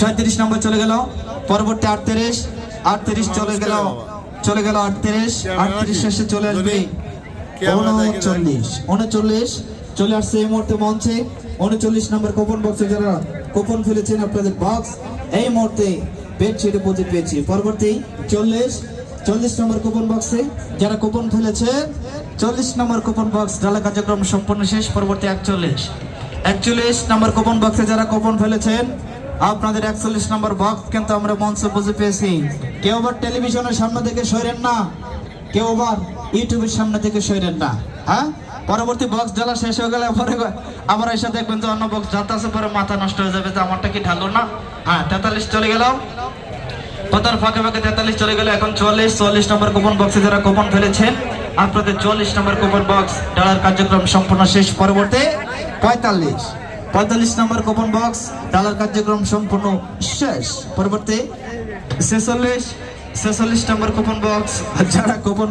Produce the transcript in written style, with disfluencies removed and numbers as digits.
37 নম্বর চলে গেল। পরবর্তী 38 চলে গেল 38 শেষে চলে আসবে 39 চলে আসছে এই মুহূর্তে মঞ্চে। 39 নম্বর কুপন বক্সে যারা কুপন ফেলেছেন আপনাদের বক্স এই মুহূর্তে বেডশিট উপস্থিত পেয়েছি। পরবর্তী 40 নম্বর কুপন বক্সে যারা কুপন ফেলেছে 40 নম্বর কুপন বক্স ডালা কার্যক্রম সম্পূর্ণ শেষ। পরবর্তী 41 নম্বর কুপন বক্সে যারা কুপন ফেলেছেন আপনাদের 41 নম্বর বক্স কিন্তু আমরা মঞ্চে বুঝে পেয়েছি। কেউ আবার টেলিভিশনের সামনে থেকে সরেন না, কেউ আবার ইউটিউবের সামনে থেকে সরেন না। হ্যাঁ, পরবর্তী বক্স জ্বালা শেষ হয়ে গেলে পরে আবার এসে দেখবেন যে অন্য বক্স যাতে আছে পরে মাথা নষ্ট হয়ে যাবে, তো আমারটা কি ঢালো না। হ্যাঁ, 43 চলে গেল, কথার ফাঁকে ফাঁকে 43 চলে গেল। এখন 44 নম্বর কুপন বক্সে যারা কুপন ফেলেছেন আপনাদের 44 নম্বর কুপন বক্স ডালার কার্যক্রম সম্পূর্ণ শেষ। পরবর্তী 45 নম্বর কুপন বক্স ডালার কার্যক্রম সম্পূর্ণ শেষ। পরবর্তী 46 নম্বর কুপন বক্স যারা কুপন